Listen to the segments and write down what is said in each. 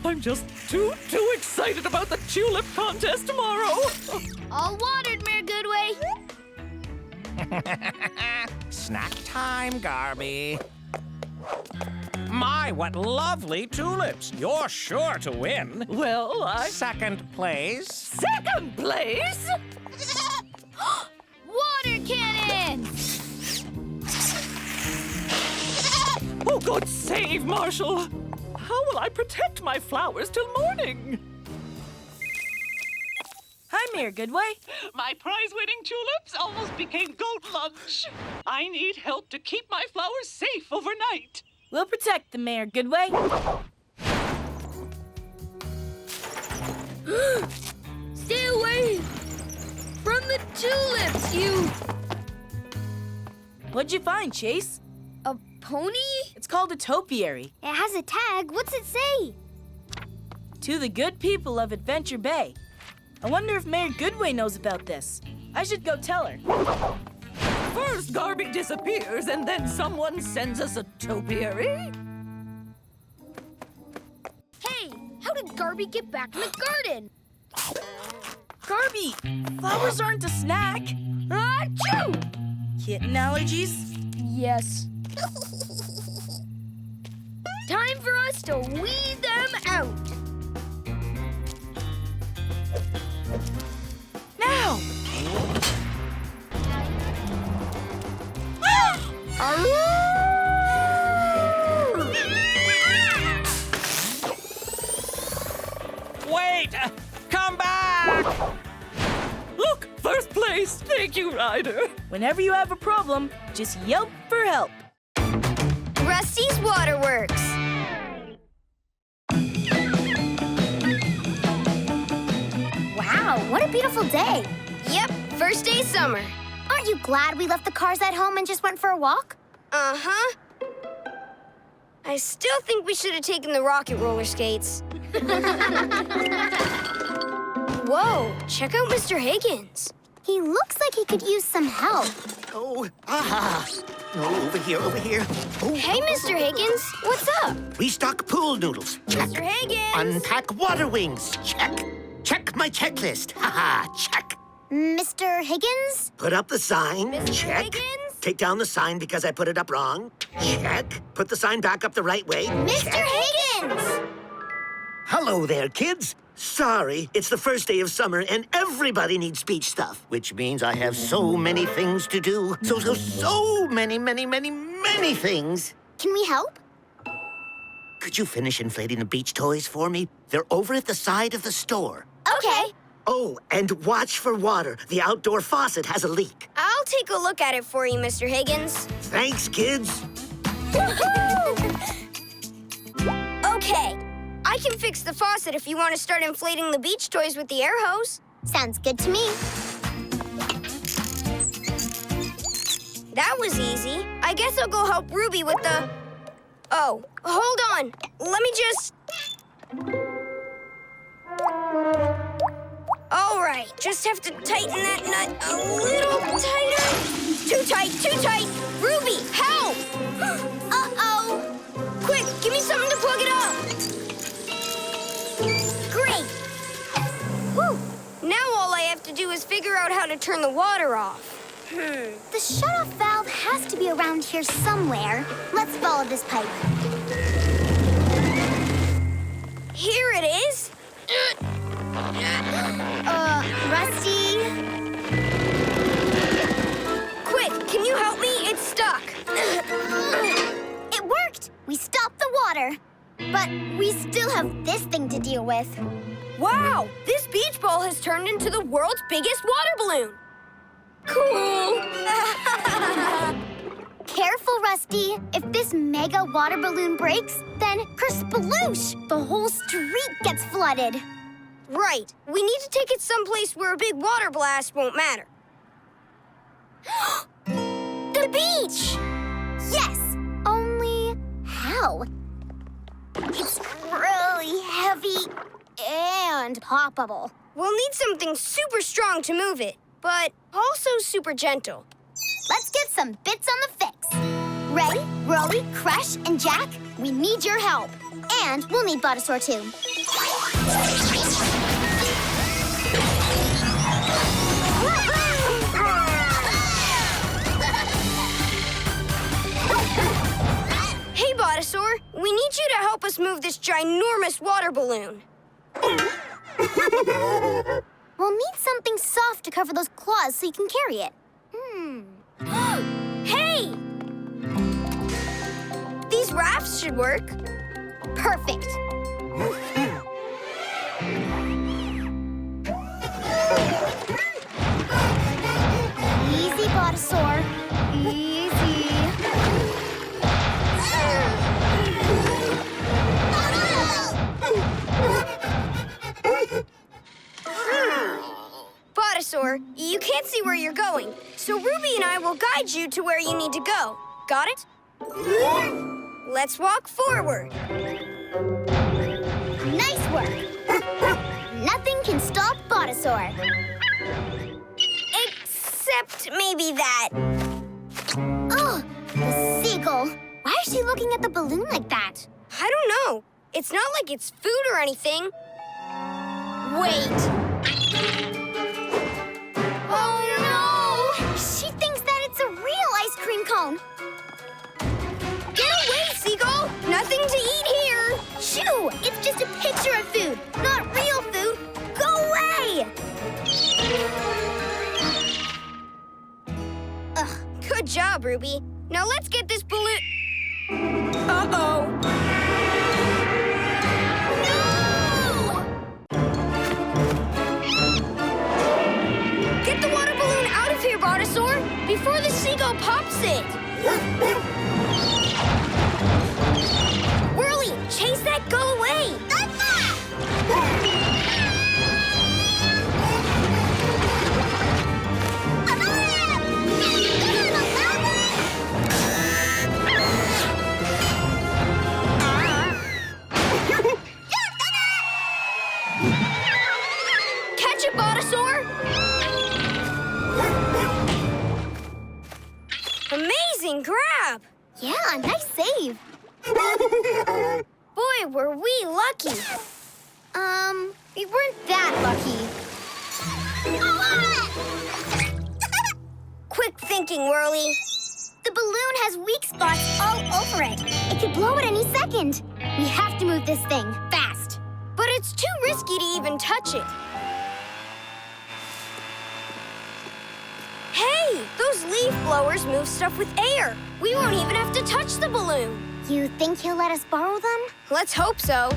I'm just too excited about the tulip contest tomorrow. All watered, Mayor Goodway. Snack time, Garby. My, what lovely tulips. You're sure to win. Well, Second place. Second place? Water cannon! Oh, God save Marshall. How will I protect my flowers till morning? Hi, Mayor Goodway. My prize-winning tulips almost became goat lunch. I need help to keep my flowers safe overnight. We'll protect them, Mayor Goodway. Stay away from the tulips, you... What'd you find, Chase? A pony? It's called a topiary. It has a tag. What's it say? To the good people of Adventure Bay. I wonder if Mayor Goodway knows about this. I should go tell her. First, Garby disappears, and then someone sends us a topiary? Hey, how did Garby get back in the garden? Garby, flowers aren't a snack. Achoo! Kitten allergies? Yes. Time for us to weed them out. Now! Wait! Come back! Look, first place. Thank you, Ryder. Whenever you have a problem, just yelp for help. Rusty's Waterworks. Wow, what a beautiful day. Yep, first day of summer. Aren't you glad we left the cars at home and just went for a walk? Uh-huh. I still think we should have taken the rocket roller skates. Whoa, check out Mr. Higgins. He looks like he could use some help. Oh, aha. Oh, over here, over here. Oh, Hey, Mr. Higgins, what's up? restock pool noodles. Check. Mr. Higgins! Unpack water wings. Check. Check my checklist. Haha, check. Mr. Higgins? Put up the sign. Mr. Check. Higgins? Take down the sign because I put it up wrong. Check. Put the sign back up the right way. Mr. Check. Higgins! Hello there, kids. Sorry, it's the first day of summer and everybody needs beach stuff, which means I have so many things to do. So many things. Can we help? Could you finish inflating the beach toys for me? They're over at the side of the store. Okay. Oh, and watch for water. The outdoor faucet has a leak. I'll take a look at it for you, Mr. Higgins. Thanks, kids. Okay, I can fix the faucet if you want to start inflating the beach toys with the air hose. Sounds good to me. That was easy. I guess I'll go help Ruby with the... Oh, hold on. Let me just... All right, just have to tighten that nut a little tighter. Too tight, too tight. Ruby, help! Uh-oh. Quick, give me something to plug it up. Great. Whew. Now all I have to do is figure out how to turn the water off. The shutoff valve has to be around here somewhere. Let's follow this pipe. Here it is. Rusty? Quick, can you help me? It's stuck. It worked! We stopped the water. But we still have this thing to deal with. Wow, this beach ball has turned into the world's biggest water balloon. Cool. Careful, Rusty. If this mega water balloon breaks, then kersploosh! The whole street gets flooded. Right. We need to take it someplace where a big water blast won't matter. The beach! Yes! Only how? It's really heavy and poppable. We'll need something super strong to move it, but also super gentle. Let's get some bits on the fix. Ray, Rolly, Crush, and Jack, we need your help. And we'll need Botasaur too. Hey, Botasaur, we need you to help us move this ginormous water balloon. We'll need something soft to cover those claws so you can carry it. Hey! These rafts should work. Perfect. Easy, Botasaur. Easy. Botasaur, you can't see where you're going, so Ruby and I will guide you to where you need to go. Got it? Let's walk forward. Nice work. Nothing can stop Botasaur. Except maybe that. Oh, the seagull. Why is she looking at the balloon like that? I don't know. It's not like it's food or anything. Wait. Oh, no! She thinks that it's a real ice cream cone. Get away, Seagull! Nothing to eat here! Shoo! It's just a picture of food, not real food. Go away! Ugh, good job, Ruby. Now let's get this balloon... Uh-oh. Get the water balloon out of here, Botasaur, before the seagull pops it. Whirly, chase that gull away. Catch it, Botasaur. Amazing grab. Yeah, nice save. Boy, were we lucky. We weren't that lucky. Quick thinking, Whirly. The balloon has weak spots all over it. It could blow at any second. We have to move this thing fast. But it's too risky to even touch it. Hey, those leaf blowers move stuff with air. We won't even have to touch the balloon. You think he'll let us borrow them? Let's hope so.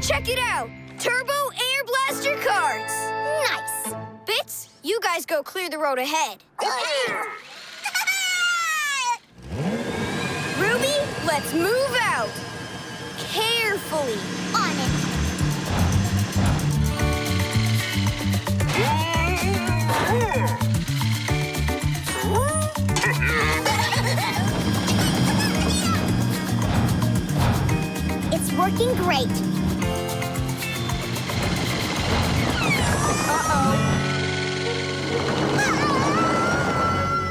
Check it out! Turbo Air Blaster carts! Nice. Bits, you guys go clear the road ahead. Ruby, let's move out! Carefully. On it. It's working great.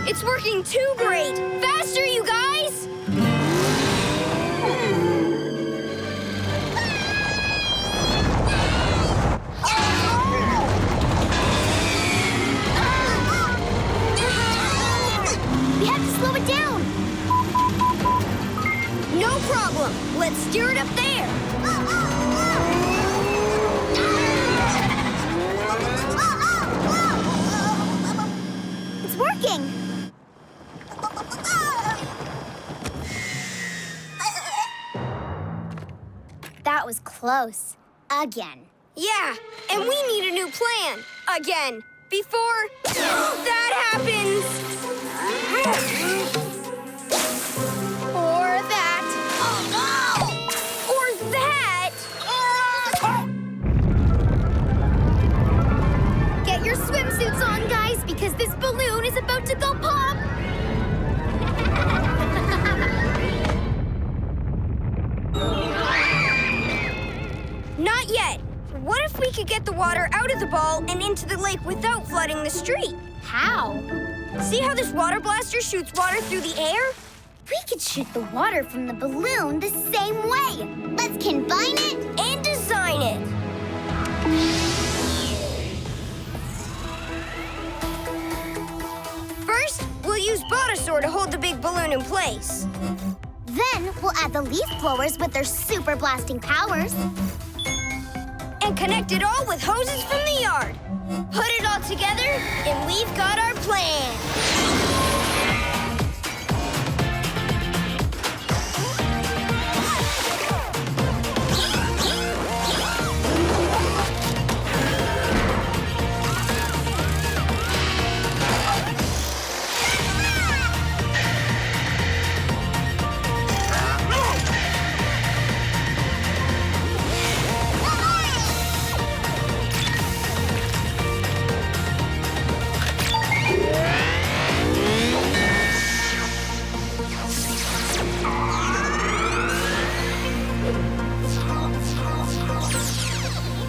It's working too great! Faster, you guys! We have to slow it down. No problem. Let's steer it up there. It's working. That was close. Again. Yeah, and we need a new plan. Again. Before that happens. Or that. Oh, no! Or that. Get your swimsuits on, guys, because this balloon is about to go pop. Not yet. What if we could get the water out of the ball and into the lake without flooding the street? How? See how this water blaster shoots water through the air? We could shoot the water from the balloon the same way. Let's combine it And design it. First, we'll use Botasaur to hold the big balloon in place. Then we'll add the leaf blowers with their super blasting powers. And connect it all with hoses from the yard. Put it all together, and we've got our plan.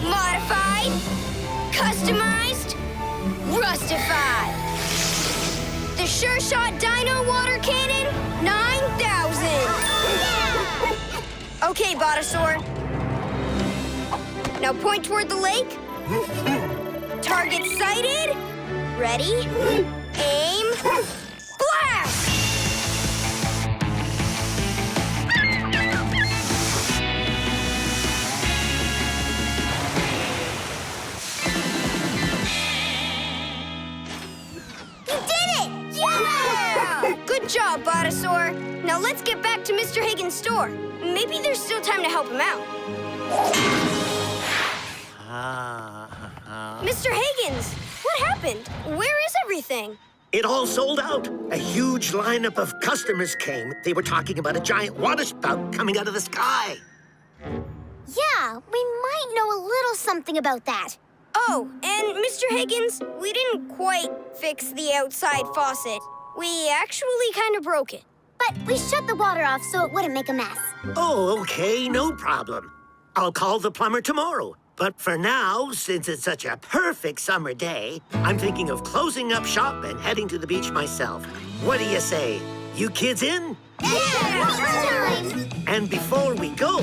Modified, customized, rustified. The Sure Shot Dino Water Cannon 9000. Okay, Botasaur. Now point toward the lake. Target sighted. Ready? Aim. Blast! Good job, Botasaur. Now let's get back to Mr. Higgins' store. Maybe there's still time to help him out. Mr. Higgins, what happened? Where is everything? It all sold out. A huge lineup of customers came. They were talking about a giant water spout coming out of the sky. Yeah, we might know a little something about that. Oh, and Mr. Higgins, we didn't quite fix the outside faucet. We actually kind of broke it. But we shut the water off so it wouldn't make a mess. Oh, okay, no problem. I'll call the plumber tomorrow. But for now, since it's such a perfect summer day, I'm thinking of closing up shop and heading to the beach myself. What do you say? You kids in? Time! And before we go,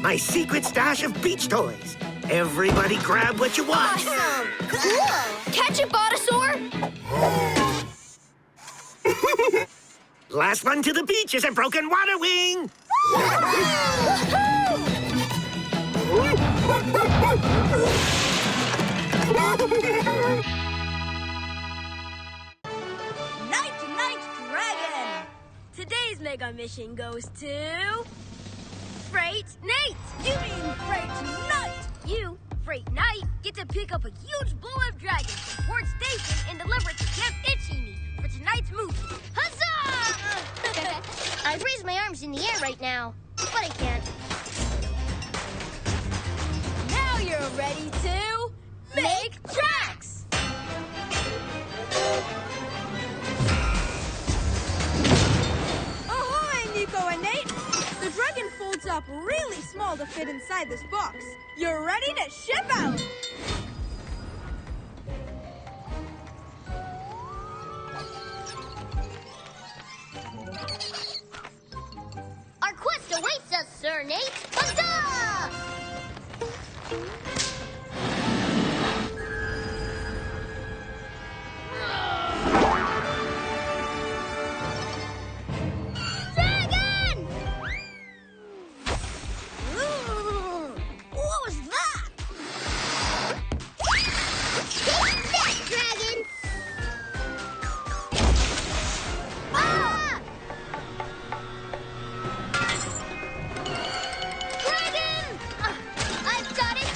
my secret stash of beach toys. Everybody grab what you want. Awesome! Cool! Catch it, Botasaur! Last one to the beach is a broken water wing. Night Dragon! Today's mega mission goes to... Freight Nate! You mean Freight Knight! You, Freight Knight, get to pick up a huge blow-up dragon from Port Station and deliver it to Camp Itchy for tonight's movie. Huzzah! I'd raise my arms in the air right now, but I can't. Now you're ready to... make tracks! Ahoy, Nico and Nate! The dragon folds up really small to fit inside this box. You're ready to ship out! Our quest awaits us, Sir Nate. Huzzah! Dragon! What was that? Take that, dragon! Ah! Dragon! I've got it!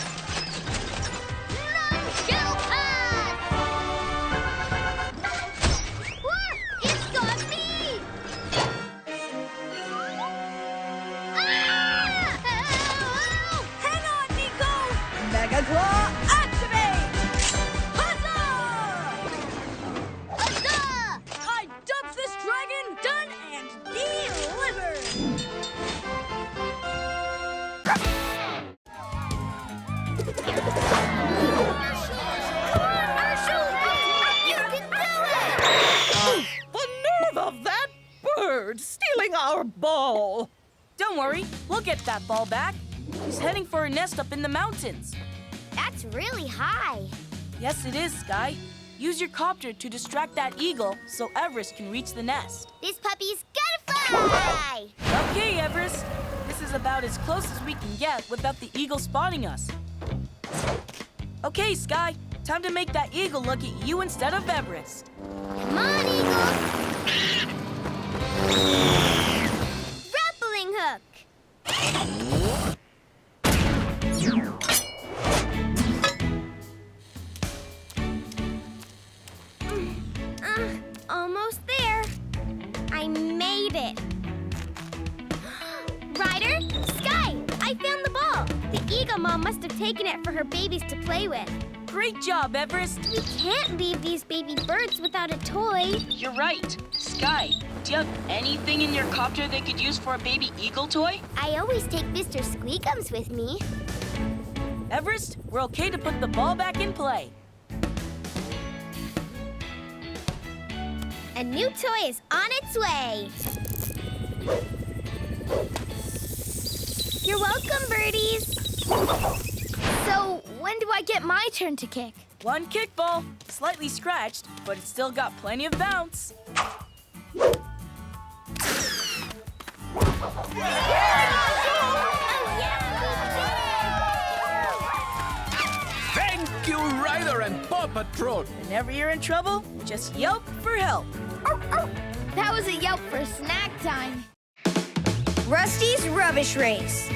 bird stealing our ball. Don't worry, we'll get that ball back. He's heading for a nest up in the mountains. That's really high. Yes, it is, Sky. Use your copter to distract that eagle so Everest can reach the nest. This puppy's gotta fly! Okay, Everest. This is about as close as we can get without the eagle spotting us. Okay, Sky. Time to make that eagle look at you instead of Everest. Come on, eagle! Grappling hook! Almost there. I made it. Ryder, Sky, I found the ball. The eagle mom must have taken it for her babies to play with. Great job, Everest. We can't leave these baby birds without a toy. You're right. Sky, do you have anything in your copter they could use for a baby eagle toy? I always take Mr. Squeakums with me. Everest, we're okay to put the ball back in play. A new toy is on its way. You're welcome, birdies. So, when do I get my turn to kick? One kickball, slightly scratched, but it's still got plenty of bounce. Thank you, Ryder and PAW Patrol. Whenever you're in trouble, just yelp for help. That was a yelp for snack time. Rusty's Rubbish Race.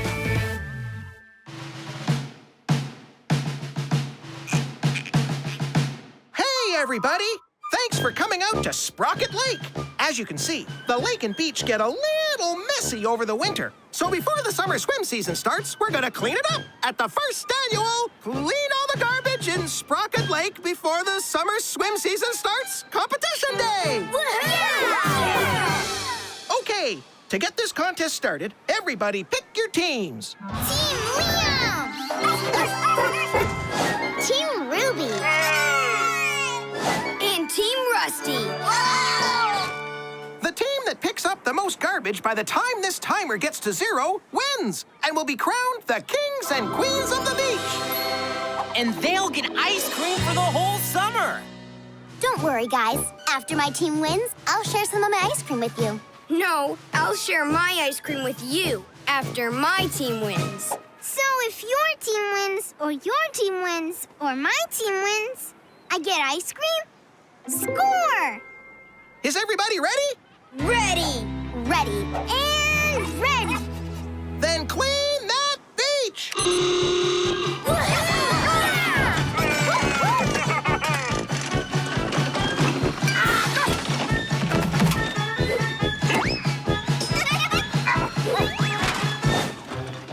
Hey, everybody! Thanks for coming out to Sprocket Lake. As you can see, the lake and beach get a little messy over the winter. So before the summer swim season starts, we're gonna clean it up at the first annual Clean All the Garbage in Sprocket Lake Before the Summer Swim Season Starts Competition Day! Okay, to get this contest started, everybody pick your teams. Team Liam! Team Ruby! And Team Rusty. The team that picks up the most garbage by the time this timer gets to 0 wins and will be crowned the kings and queens of the beach. And they'll get ice cream for the whole summer. Don't worry, guys. After my team wins, I'll share some of my ice cream with you. No, I'll share my ice cream with you after my team wins. So if your team wins, or your team wins, or my team wins, I get ice cream? Score! Is everybody ready? Ready! Ready and ready! Then clean that beach!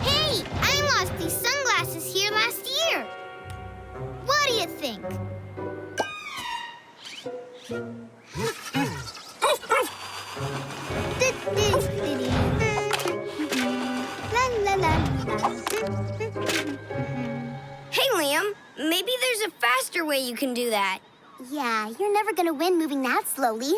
Hey, I lost these sunglasses here last year. What do you think? Hey, Liam, maybe there's a faster way you can do that. Yeah, you're never gonna win moving that slowly.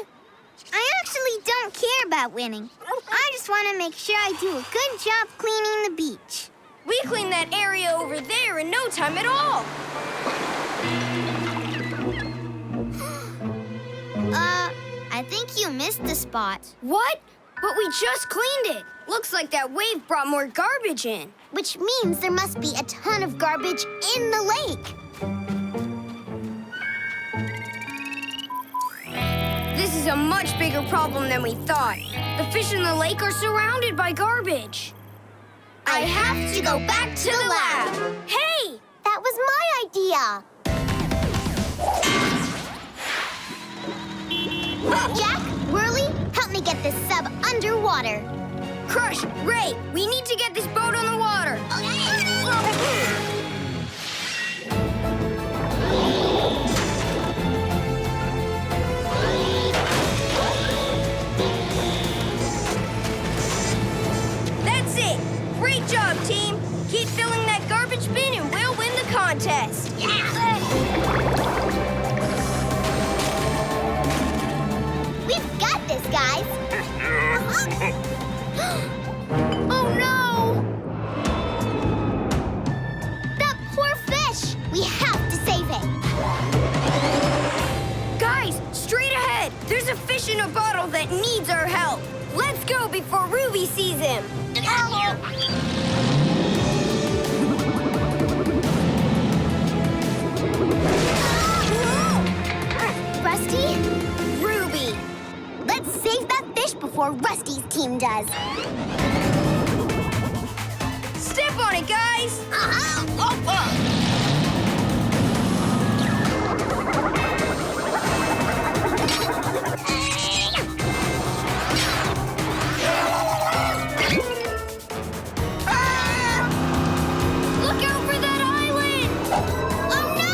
I actually don't care about winning. I just want to make sure I do a good job cleaning the beach. We cleaned that area over there in no time at all. I think you missed the spot. What? But we just cleaned it. Looks like that wave brought more garbage in. Which means there must be a ton of garbage in the lake. This is a much bigger problem than we thought. The fish in the lake are surrounded by garbage. I have to go back to the lab. Hey! That was my idea. Jack, Whirly, help me get this sub underwater. Crush, Ray, we need to get this boat on the water. That's it. Great job, team. Keep filling that garbage bin and we'll win the contest. We've got this, guys. our help. Let's go before Ruby sees him. Rusty, Ruby. let's save that fish before Rusty's team does. Step on it, guys. Look out for that island! Oh no!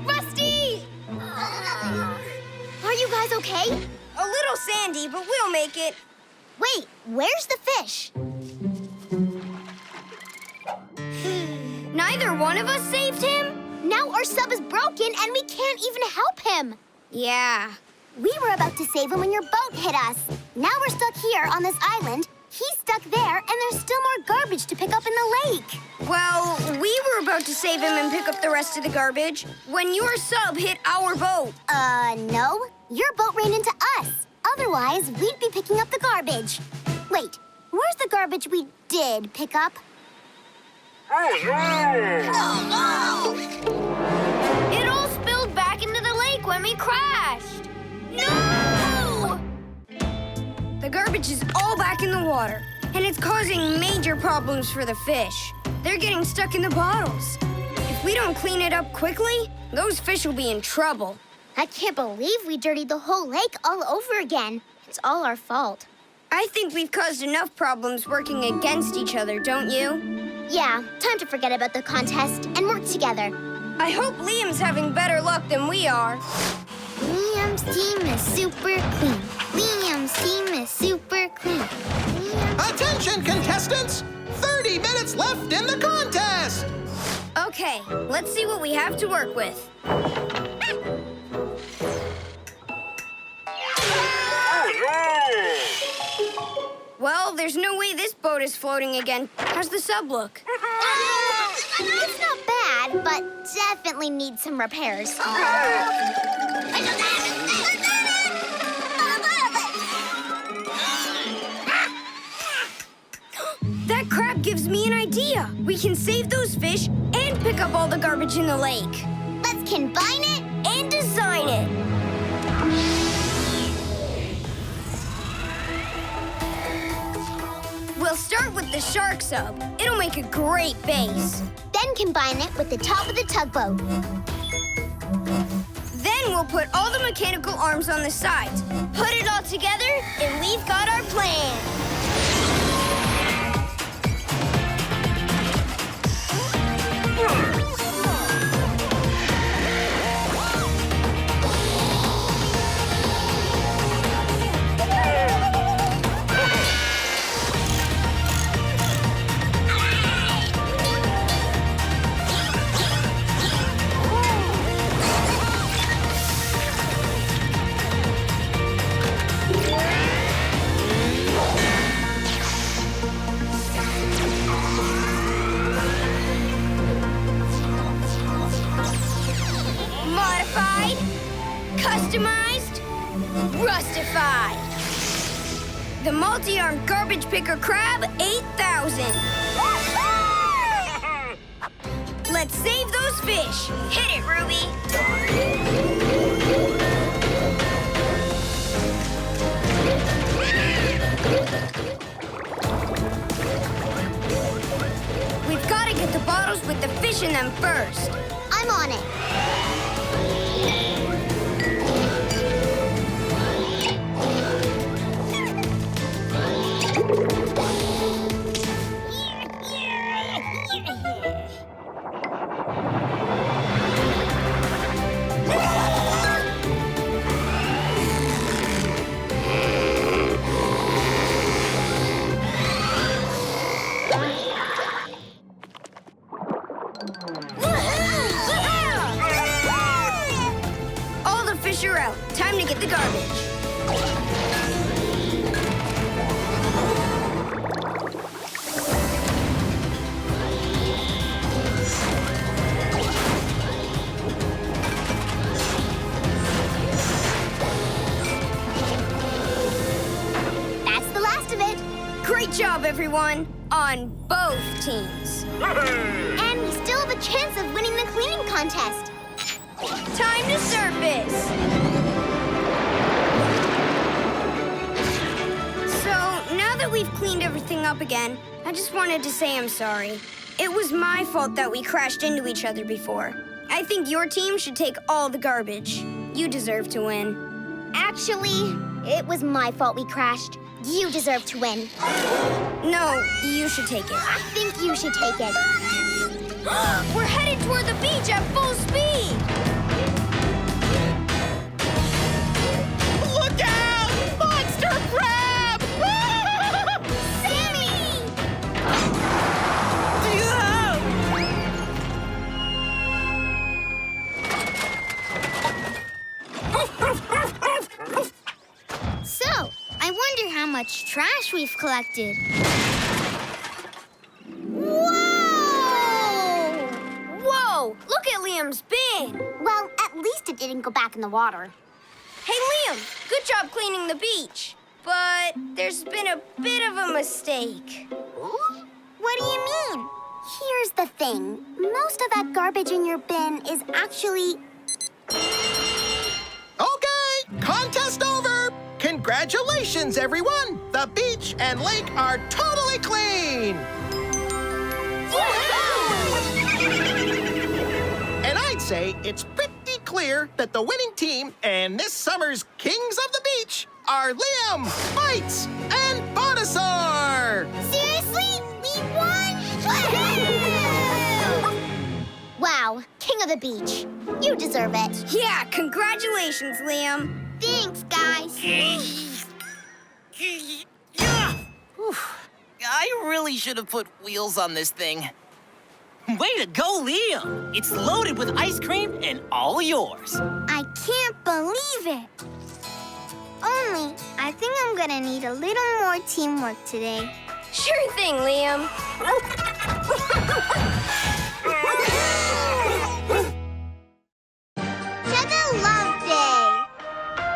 Rusty! Are you guys okay? A little sandy, but we'll make it. Wait, where's the fish? Neither one of us saved him? Now our sub is broken and we can't even help him. Yeah. We were about to save him when your boat hit us. Now we're stuck here on this island. He's stuck there, and there's still more garbage to pick up in the lake. Well, we were about to save him and pick up the rest of the garbage when your sub hit our boat. No. Your boat ran into us. Otherwise, we'd be picking up the garbage. Wait, where's the garbage we did pick up? It all spilled back into the lake when we crashed. No! The garbage is all back in the water, and it's causing major problems for the fish. They're getting stuck in the bottles. If we don't clean it up quickly, those fish will be in trouble. I can't believe we dirtied the whole lake all over again. It's all our fault. I think we've caused enough problems working against each other, don't you? Yeah, time to forget about the contest and work together. I hope Liam's having better luck than we are. Liam's team is super clean. Liam's team is super clean. Attention, contestants! 30 minutes left in the contest! Okay, let's see what we have to work with. Well, there's no way this boat is floating again. How's the sub look? It's not bad, but definitely needs some repairs. That crab gives me an idea. We can save those fish and pick up all the garbage in the lake. Let's combine it. And design it. We'll start with the shark sub. It'll make a great base. Then combine it with the top of the tugboat. Then we'll put all the mechanical arms on the sides. Put it all together, and we've got our plan. Modified, customized, rustified. The multi-armed garbage picker crab 8000. Let's save those fish. Hit it, Ruby. We've got to get the bottles with the fish in them first. I'm on it. All the fish are out. Time to get the garbage. everyone, on both teams. And we still have a chance of winning the cleaning contest. Time to surface. So, now that we've cleaned everything up again, I just wanted to say I'm sorry. It was my fault that we crashed into each other before. I think your team should take all the garbage. You deserve to win. Actually, it was my fault we crashed. You deserve to win. No, you should take it. I think you should take it. We're headed toward the beach at full speed! Look out! Monster crab! Sammy! So, I wonder how much trash we've collected. Whoa! Whoa! Look at Liam's bin! Well, at least it didn't go back in the water. Hey, Liam! Good job cleaning the beach. But there's been a bit of a mistake. What do you mean? Here's the thing. Most of that garbage in your bin is actually... Okay, contest over. Congratulations, everyone. The beach and lake are totally clean. And I'd say it's pretty clear that the winning team and this summer's Kings of the Beach are Liam, Bites, and Bonasaur! Seriously? We won? Wow, King of the Beach. You deserve it. Yeah, congratulations, Liam. Thanks, guys. I really should have put wheels on this thing. Way to go, Liam! It's loaded with ice cream and all yours. I can't believe it. Only, I think I'm gonna need a little more teamwork today. Sure thing, Liam. Sugar Love Day.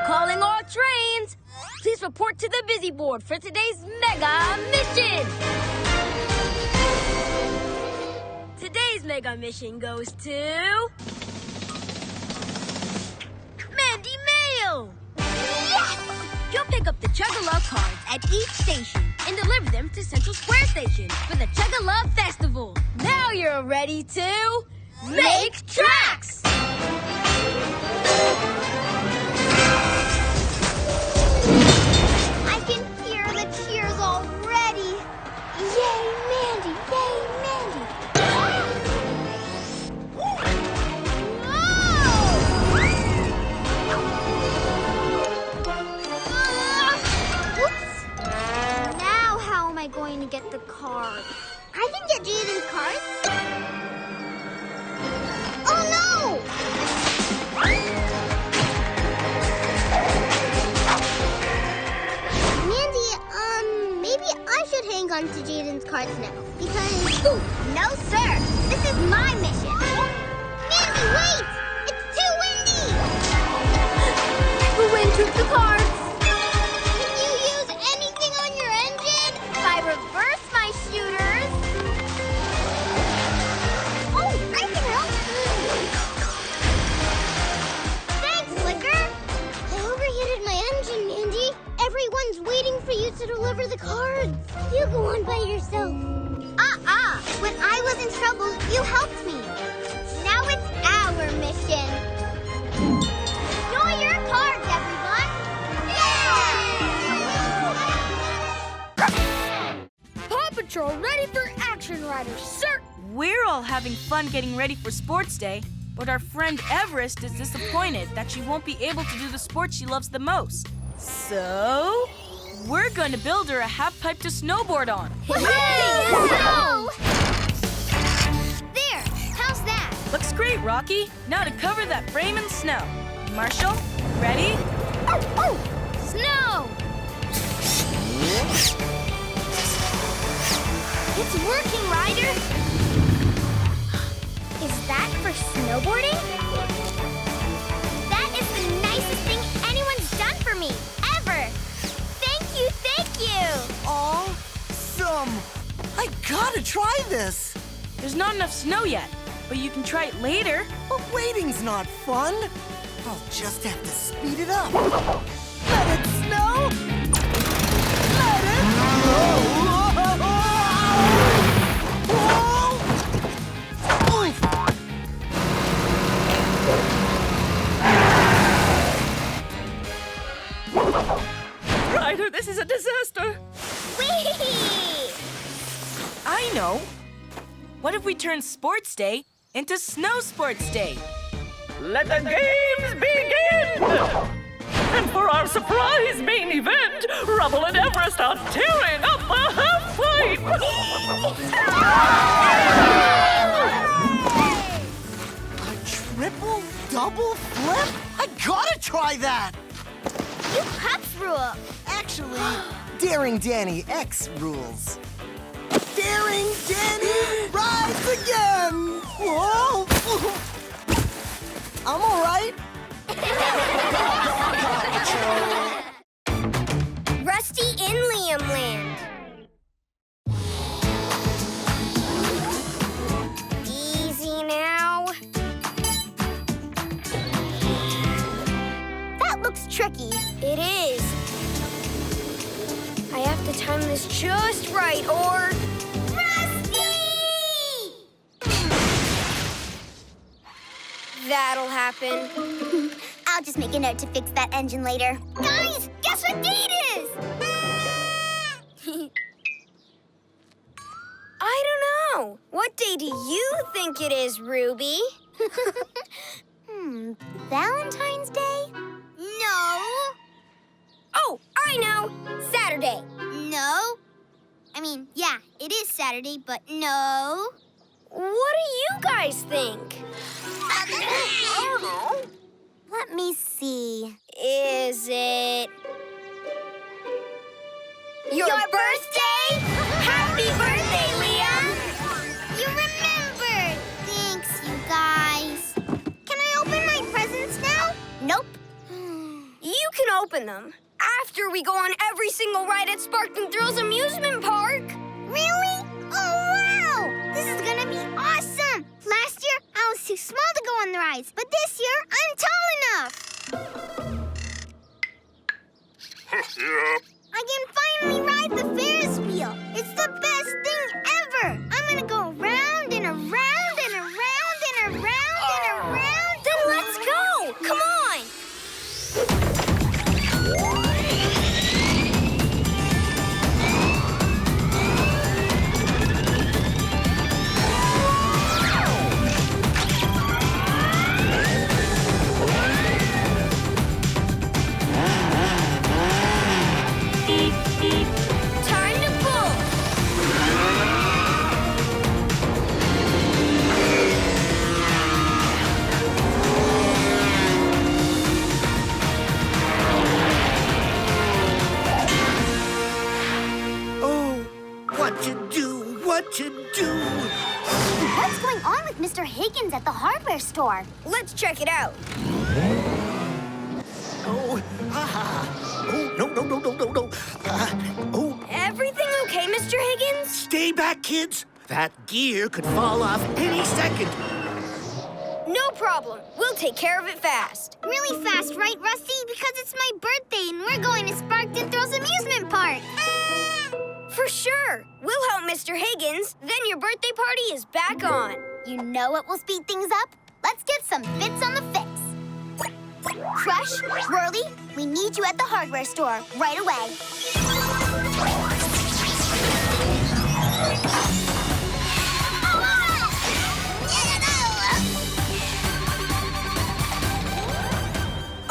Calling all trains. Please report to the busy board for today's mega mission. Today's mega mission goes to Mandy Mail. Yes! You'll pick up the Chug-a-Love cards at each station and deliver them to Central Square Station for the Chug-a-Love Festival. Now you're ready to make tracks! I can hear the cheers already. Yay, Mandy! Yay, Mandy! Whoops! Now how am I going to get the card? I can get Jaden's card. Oh no! Mandy, maybe I should hang on to Jaden's cards now, because... Ooh, no, sir! This is my mission! Mandy, wait! It's too windy! The wind took the cards. Can you use anything on your engine? If I reverse my shooters... Oh, I can help! Thanks, Slicker! I overheated my engine, Mandy. Everyone's waiting for you to deliver the cards. You go on by yourself. When I was in trouble, you helped me. Now it's our mission. Enjoy your cards, everyone! Yeah! Paw Patrol ready for action, Riders, sir! We're all having fun getting ready for Sports Day, but our friend Everest is disappointed that she won't be able to do the sport she loves the most. So, we're going to build her a half pipe to snowboard on. Go! There! How's that? Looks great, Rocky. Now to cover that frame in snow. Marshall, ready? Snow! It's working, Ryder! Is that for snowboarding? That is the nicest thing anyone's done for me, ever! Thank you, thank you! Oh, so awesome! I gotta try this! There's not enough snow yet, but you can try it later. But waiting's not fun. I'll just have to speed it up. Let it snow! Let it snow! Ryder, this is a disaster. Whee! I know. What if we turn Sports Day into Snow Sports Day? Let the games begin! And for our surprise main event, Rubble and Everest are tearing up the half-pipe! A triple double flip? I gotta try that! You pups rule. Actually, Daring Danny X rules. Daring Danny rides again! Whoa! I'm all right. Rusty in Liam Land. Easy now. That looks tricky. It is. I have to time this just right, or... Rusty! That'll happen. I'll just make a note to fix that engine later. Guys, guess what date it is? I don't know. What day do you think it is, Ruby? Valentine's Day? No. Oh, I know. Saturday. No. I mean, yeah, it is Saturday, but no. What do you guys think? I don't know. Let me see. Is it... Your birthday? Happy birthday, Liam! You remembered! Thanks, you guys. Can I open my presents now? Nope. You can open them after we go on every single ride at Sparkling Thrills Amusement Park. Really? Oh, wow! This is gonna be awesome! Last year, I was too small to go on the rides, but this year, I'm tall enough! I can finally ride the Ferris wheel! It's the best thing ever! I'm gonna go round and around and around and around and around! Then let's go! Come on! Time to pull! Oh, what to do? What to do? What's going on with Mr. Higgins at the hardware store? Let's check it out. Oh, oh, no. Oh, Everything okay, Mr. Higgins? stay back, kids. That gear could fall off any second. No problem. We'll take care of it fast. Really fast, right, Rusty? Because it's my birthday and we're going to Sparkton Thrills Amusement Park. For sure. We'll help Mr. Higgins. Then your birthday party is back on. You know what will speed things up? Let's get some fits on the fix. Crush, Whirly, we need you at the hardware store right away.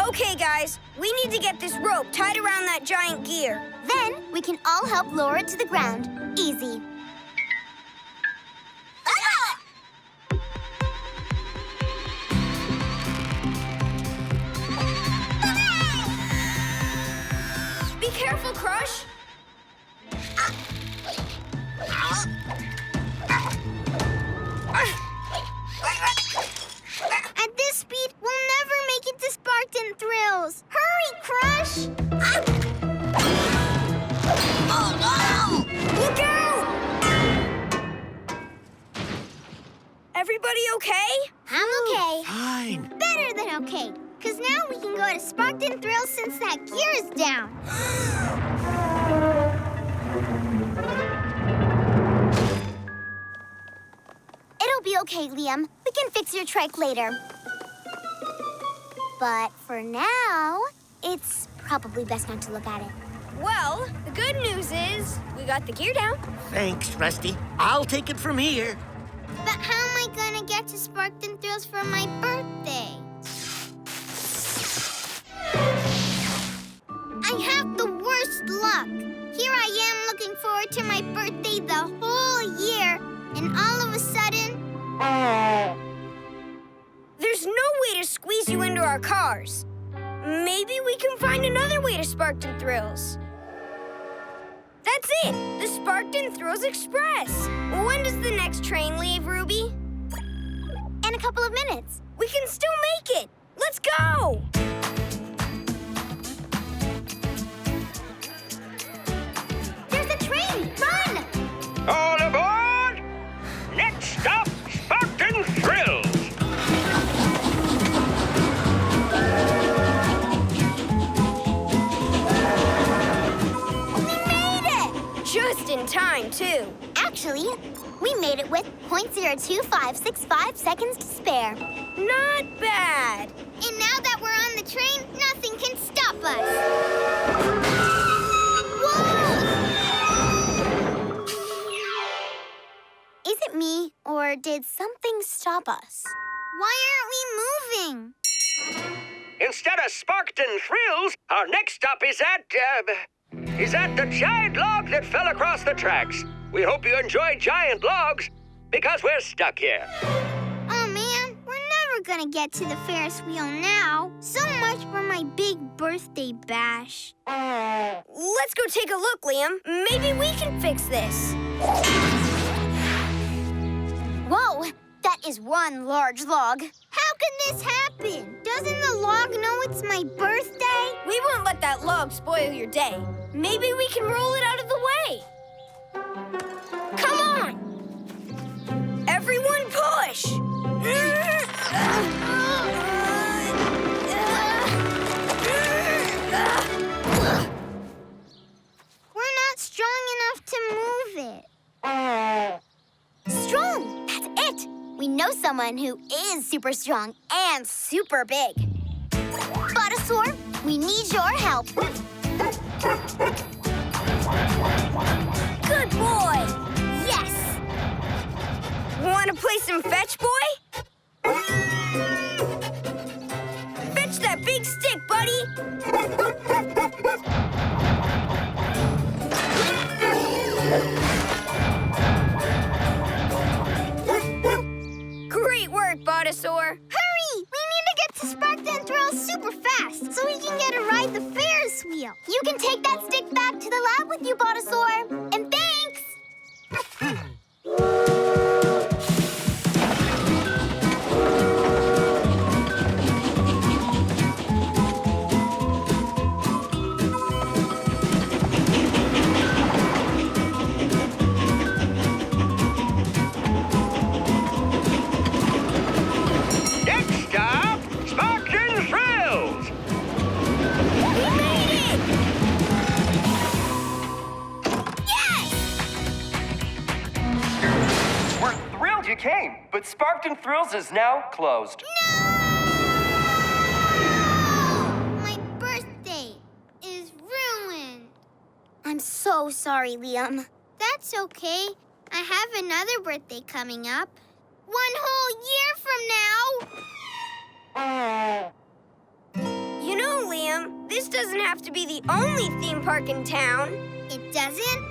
Okay, guys. We need to get this rope tied around that giant gear. Then we can all help lower it to the ground. Easy. Be careful, Crush. At this speed, we'll never make it to Sparkton Thrills. Hurry, Crush! Look out! okay, because now we can go to Sparkton Thrills since that gear is down. It'll be okay, Liam. We can fix your trike later. But for now, it's probably best not to look at it. Well, the good news is we got the gear down. Thanks, Rusty. I'll take it from here. But how am I gonna get to Sparkton Thrills for my birthday? I have the worst luck. Here I am looking forward to my birthday the whole year, and all of a sudden... There's no way to squeeze you into our cars. Maybe we can find another way to Sparkton Thrills. That's it, the Sparkton Thrills Express. When does the next train leave, Ruby? In a couple of minutes. We can still make it. Let's go! There's a train! Run! All aboard! Next stop, Sparkton Thrills! Just in time, too. Actually, we made it with 0.02565 seconds to spare. Not bad. And now that we're on the train, nothing can stop us. Whoa! Is it me, or did something stop us? Why aren't we moving? Instead of Sparkton Thrills, our next stop is at the giant log that fell across the tracks. We hope you enjoy giant logs, because we're stuck here. Oh, man, we're never gonna get to the Ferris wheel now. So much for my big birthday bash. Let's go take a look, Liam. Maybe we can fix this. Whoa, that is one large log. How can this happen? Doesn't the log know it's my birthday? We won't let that log spoil your day. Maybe we can roll it out of the way. Come on! Everyone push! We're not strong enough to move it. Strong! That's it! We know someone who is super strong and super big. Botasaur, we need your help. Good boy! Yes! Want to play some fetch, boy? Fetch that big stick, buddy! Great work, Botasaur! Hurry! We need to get to Sparkton Thrills super fast so we can get to ride the Ferris wheel. You can take that stick back to the lab with you, Botasaur. And thanks! Next stop, Sparkton Thrills! We made it! Yes! We're thrilled you came, but Sparkton Thrills is now closed. My birthday is ruined. I'm so sorry, Liam. That's okay. I have another birthday coming up. 1 whole year from now. You know, Liam, this doesn't have to be the only theme park in town. It doesn't?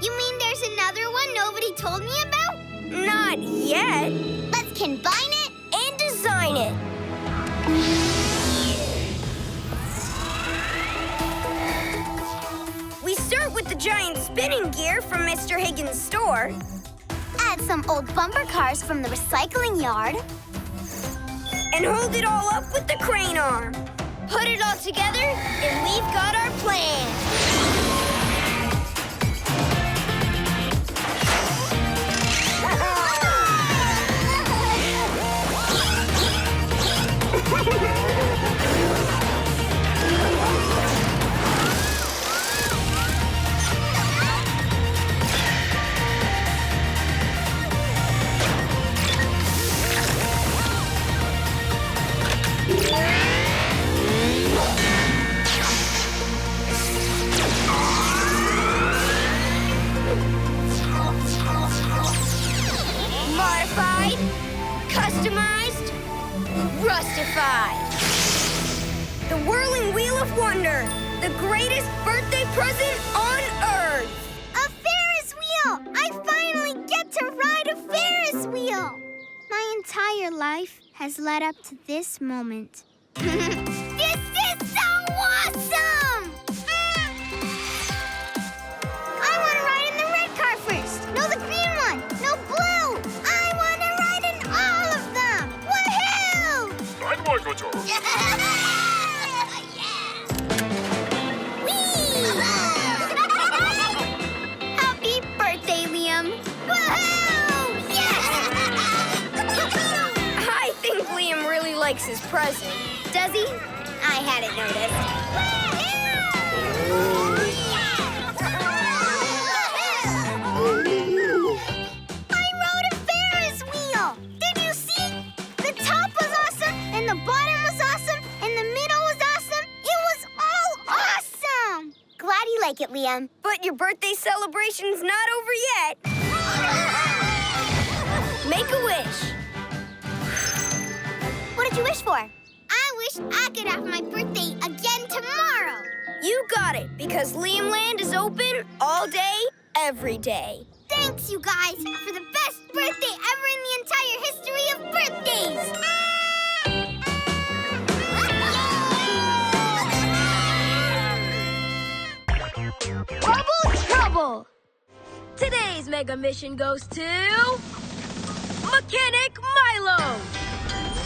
You mean there's another one nobody told me about? Not yet. Let's combine it And design it. We start with the giant spinning gear from Mr. Higgins' store. Add some old bumper cars from the recycling yard. And hold it all up with the crane arm. Put it all together, and we've got our plan. justified. The whirling wheel of wonder, the greatest birthday present on Earth. A Ferris wheel! I finally get to ride a Ferris wheel! My entire life has led up to this moment. This is so awesome! I want to ride in the red car first. No, the green one. No, blue. I want to ride in all of them. Woohoo! Happy birthday, Liam. Woohoo! Yes! I think Liam really likes his present. Does he? I hadn't noticed. I rode a Ferris wheel! Did you see? The top was awesome, and the bottom was awesome, and the middle was awesome. It was all awesome! Glad you like it, Liam. But your birthday celebration's not over yet. Make a wish. What did you wish for? I wish I could have my birthday again tomorrow. You got it, because Liam Land is open all day, every day. Thanks, you guys, for the best birthday ever in the entire history of birthdays. Bubble Trouble! Today's mega mission goes to Mechanic Milo!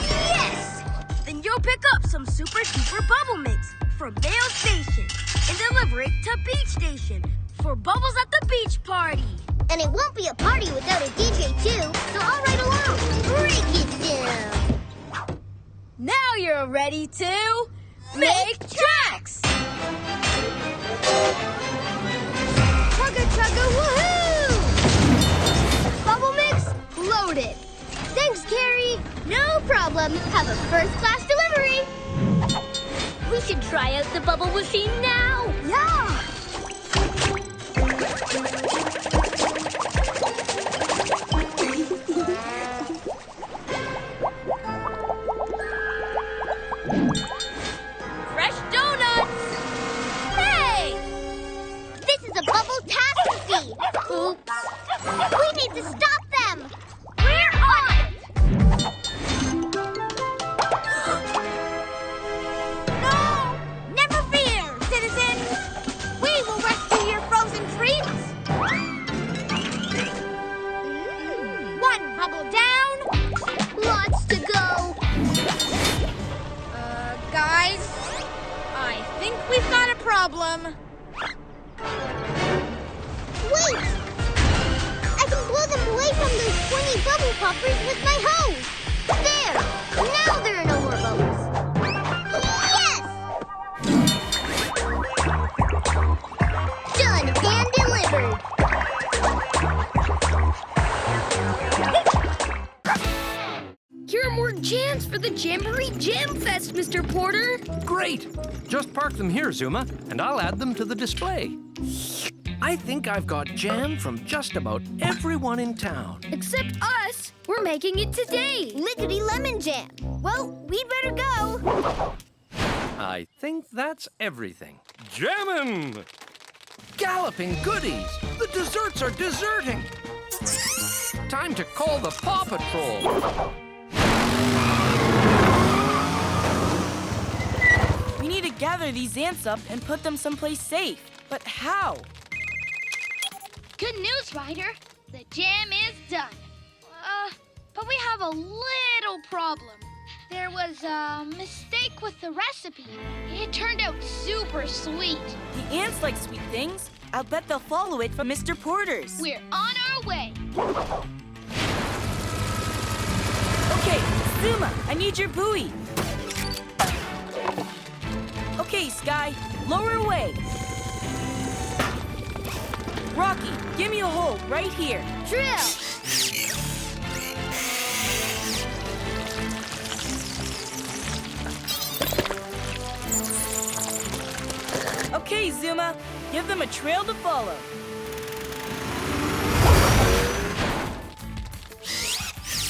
Yes! Then you'll pick up some super duper bubble mix from Mail Station and deliver it to Beach Station for Bubbles at the Beach Party. And it won't be a party without a DJ too, so I'll ride along. Break it down. Now you're ready to make tracks! Chugga chugga woohoo! Bubble mix loaded. Thanks, Carrie. No problem. Have a first-class delivery. We should try out the bubble machine now! Yeah! Fresh donuts! Hey! This is a bubble taxi! Oops. We need to stop them! We're on it! No! Never fear, citizen! We will rescue your frozen treats! One bubble down! Lots to go! Guys, I think we've got a problem. Wait! I can blow them away from those pointy bubble poppers with my hose! There! Now there are no more bubbles! Yes! Done and delivered! Here are more jams for the Jamboree Jam Fest, Mr. Porter. Great! Just park them here, Zuma, and I'll add them to the display. I think I've got jam from just about everyone in town. Except us. We're making it today. Lickety lemon jam. Well, we'd better go. I think that's everything. Jammin'! Galloping goodies! The desserts are deserting! Time to call the PAW Patrol! We need to gather these ants up and put them someplace safe. But how? Good news, Ryder. The jam is done. But we have a little problem. There was a mistake with the recipe. It turned out super sweet. The ants like sweet things. I'll bet they'll follow it from Mr. Porter's. We're on our way. Okay, Zuma, I need your buoy. Okay, Sky, lower away. Rocky, give me a hold right here. Drill! Okay, Zuma, give them a trail to follow.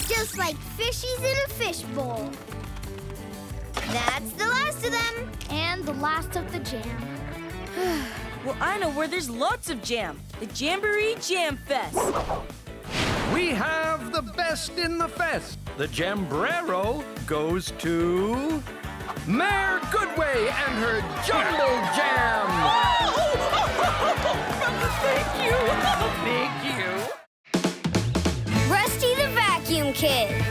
Just like fishies in a fishbowl. That's the last of them. And the last of the jam. Well, I know where there's lots of jam. The Jamboree Jam Fest. We have the best in the fest. The Jambrero goes to Mayor Goodway and her Jumbo Jam. Thank you. Thank you. Rusty the Vacuum Kid.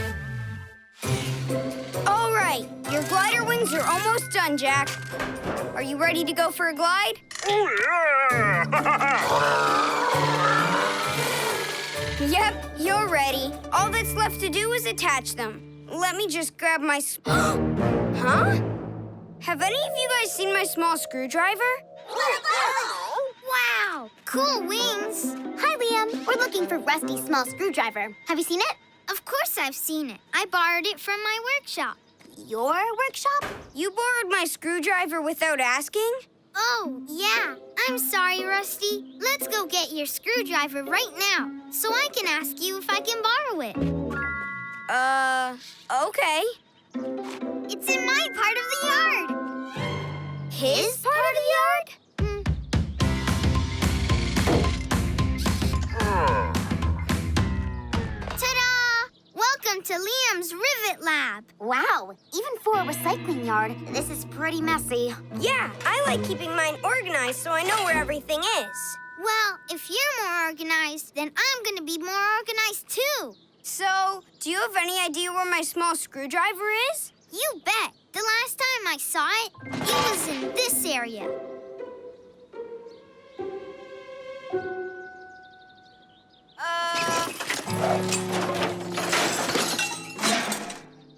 All right, your glider wings are almost done, Jack. Are you ready to go for a glide? Yep, you're ready. All that's left to do is attach them. Let me just grab my... Huh? Have any of you guys seen my small screwdriver? Wow, cool wings. Hi, Liam. We're looking for Rusty's small screwdriver. Have you seen it? Of course I've seen it. I borrowed it from my workshop. Your workshop? You borrowed my screwdriver without asking? Oh, yeah. I'm sorry, Rusty. Let's go get your screwdriver right now, so I can ask you if I can borrow it. Okay. It's in my part of the yard. His part of the yard? Ta-da! Welcome to Liam's Rivet Lab. Wow, even for a recycling yard, this is pretty messy. Yeah, I like keeping mine organized so I know where everything is. Well, if you're more organized, then I'm gonna be more organized too. So, do you have any idea where my small screwdriver is? You bet. The last time I saw it, it was in this area.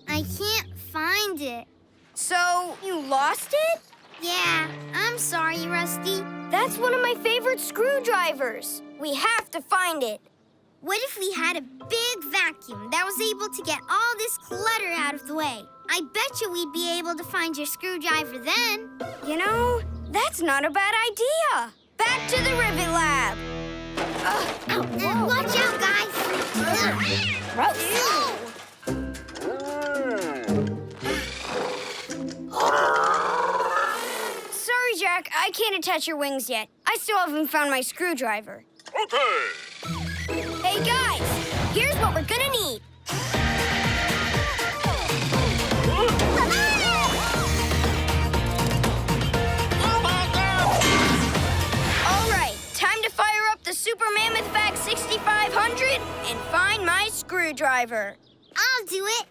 I can't find it. So, you lost it? Yeah, I'm sorry, Rusty. That's one of my favorite screwdrivers. We have to find it. What if we had a big vacuum that was able to get all this clutter out of the way? I bet you we'd be able to find your screwdriver then. You know, that's not a bad idea. Back to the Rivet Lab. Watch out, guys. Sorry, Jack. I can't attach your wings yet. I still haven't found my screwdriver. Okay. Hey, guys. Here's what we're gonna need. All right, time to fire up the Super Mammoth Vac 6500 and find my screwdriver. I'll do it.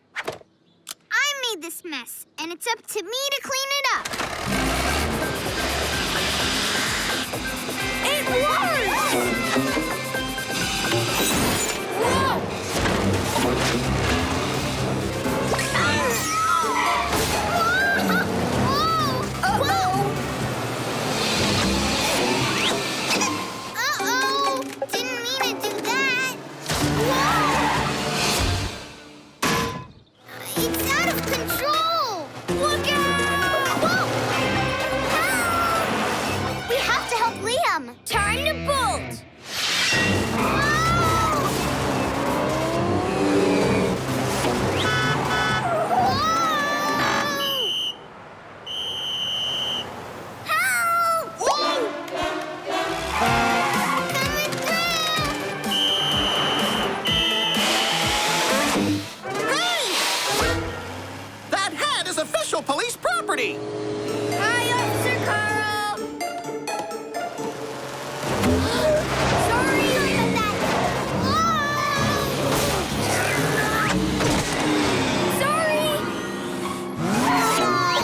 I made this mess, and it's up to me to clean it up. It worked! Whoa! Uh-oh! Didn't mean to do that. It's out of control! Look out! Whoa! We have to help Liam. Time to bolt! That hat is official police property. Hi, Officer Carl! Sorry! Sorry!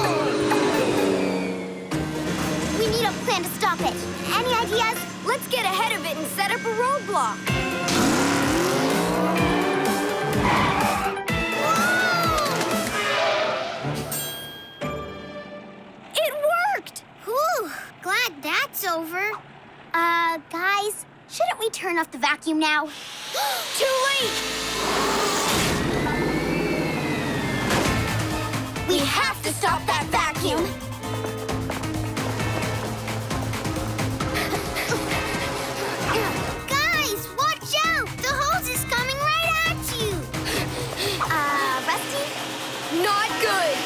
We need a plan to stop it. Any ideas? Let's get ahead of it and set up a roadblock. It worked! Whew, glad that's over. Guys, shouldn't we turn off the vacuum now? Too late! We have to stop that vacuum! Guys, watch out! The hose is coming right at you! Rusty? Not good!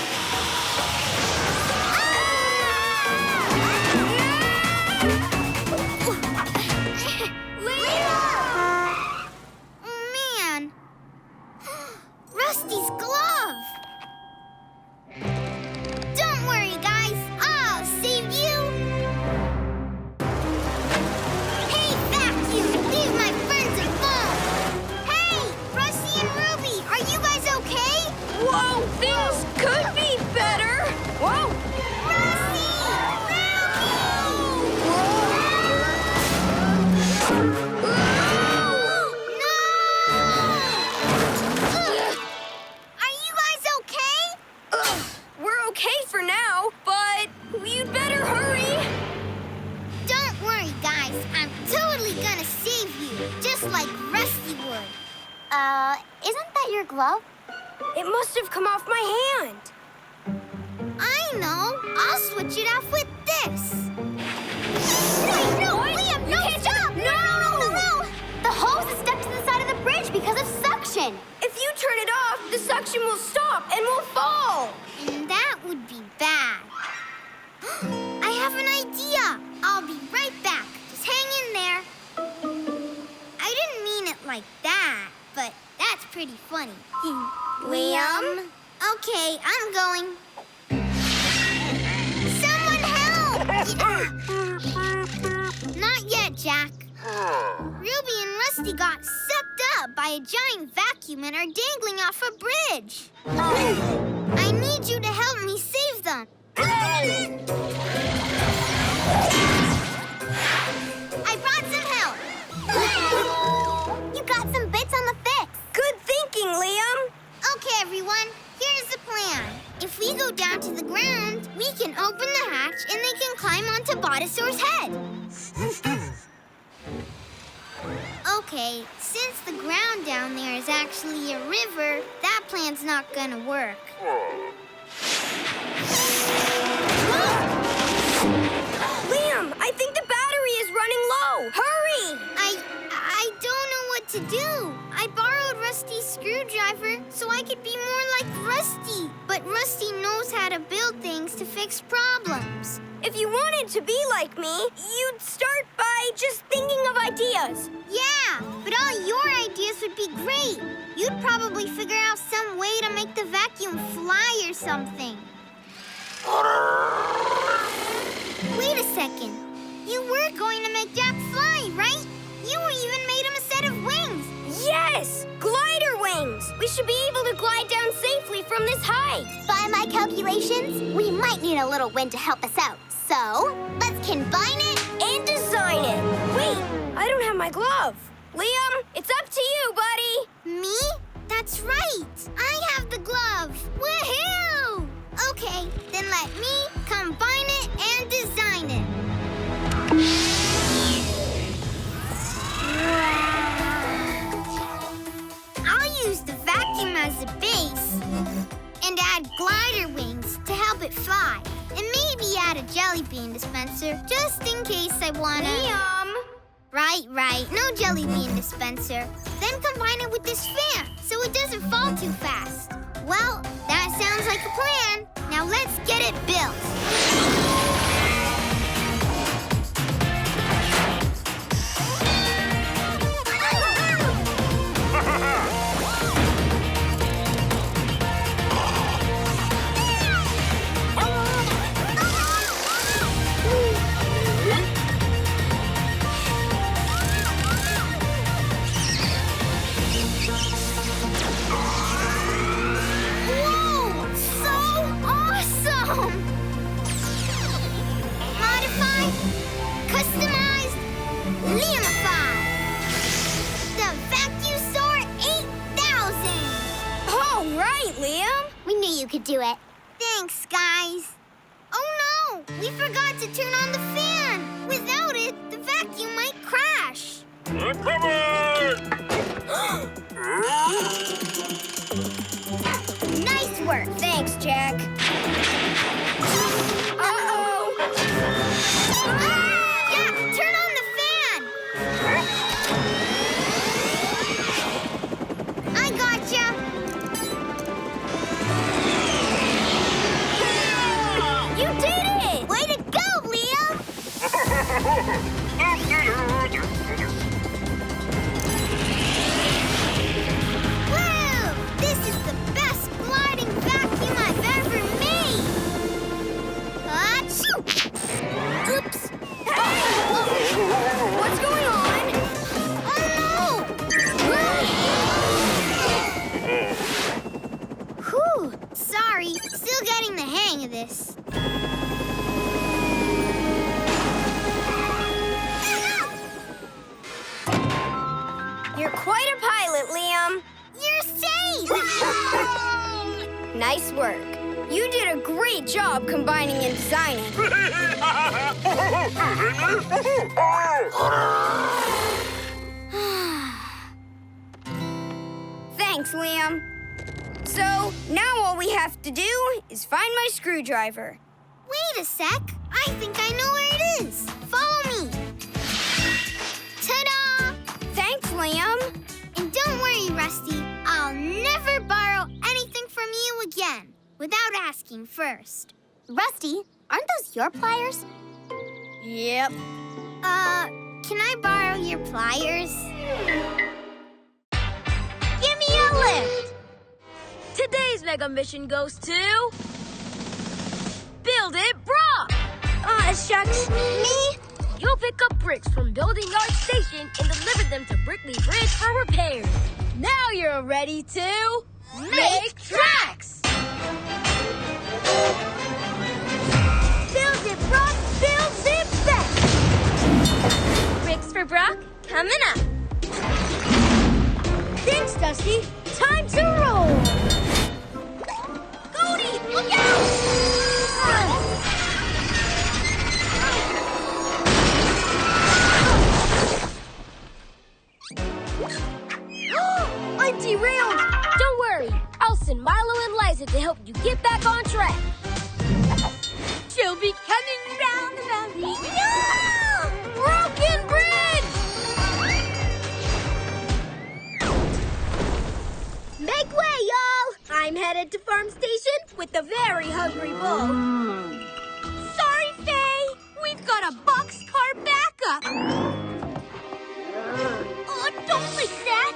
okay for now, but you'd better hurry. Don't worry, guys. I'm totally gonna save you, just like Rusty would. Isn't that your glove? It must have come off my hand. I know. I'll switch it off with this. Wait, no, Liam, no, stop! No! The hose is stuck to the side of the bridge because of suction. If you turn it off, the suction will stop and we'll fall. And that would be bad. I have an idea. I'll be right back. Just hang in there. I didn't mean it like that, but that's pretty funny. Liam? Okay, I'm going. Someone help! Not yet, Jack. Ruby and Rusty got sucked up by a giant vacuum and are dangling off a bridge. I need you to help me save them. I brought some help. You got some bits on the fix. Good thinking, Liam. Okay, everyone, here's the plan. If we go down to the ground, we can open the hatch and they can climb onto Botasaur's head. Okay, since the ground down there is actually a river, that plan's not gonna work. Liam, I think the battery is running low. Hurry! I don't know what to do. I borrowed Rusty's screwdriver so I could be more like Rusty. But Rusty knows how to build things to fix problems. If you wanted to be like me, you'd start by just thinking of ideas. Yeah, but all your ideas would be great. You'd probably figure out some way to make the vacuum fly or something. Wait a second. You were going to make Jack fly, right? You even made him a set of wings. Yes! Glider wings! We should be able to glide down safely from this height. By my calculations, we might need a little wind to help us out. So, let's combine it and design it. Wait, I don't have my glove. Liam, it's up to you, buddy. Me? That's right. I have the glove. Woohoo! Okay, then let me combine it and design it. I'll use the vacuum as a base and add glider wings to help it fly. And maybe add a jelly bean dispenser just in case I wanna... Liam! Right. No jelly bean dispenser. Then combine it with this fan so it doesn't fall too fast. Well, that sounds like a plan. Now let's get it built. You could do it. Thanks, guys. Oh no! We forgot to turn on the fan. Without it, the vacuum might crash. Nice work. Thanks, Jack. Uh-oh! Jack, turn on the fan. I gotcha. You did it! Way to go, Liam! Woo! This is the best gliding vacuum I've ever made! Achoo! Oops! Hey! What's going on? Oh, no! Whew! Sorry, still getting the hang of this. You're quite a pilot, Liam. You're safe! Nice work. You did a great job combining and designing. Thanks, Liam. So, now all we have to do is find my screwdriver. Wait a sec. I think I know where it is. Follow me. Ta-da! Thanks, Liam. And don't worry, Rusty. I'll never borrow anything from you again without asking first. Rusty, aren't those your pliers? Yep. Can I borrow your pliers? Give me a lift! Today's mega mission goes to... Build It Brock! Aw, shucks. Me? You'll pick up bricks from Building Yard Station and deliver them to Brickley Bridge for repairs. Now you're ready to... Make tracks! Build it, Brock! Builds it best! Bricks for Brock, coming up. Thanks, Dusty. Time to roll! Cody, look out! I'm derailed! Don't worry, I'll send Milo and Liza to help you get back on track. She'll be coming round the mountain. Yeah! Broken bridge! Make way, y'all! I'm headed to Farm Station with the very hungry bull. Sorry, Faye. We've got a boxcar backup. Oh, don't like that!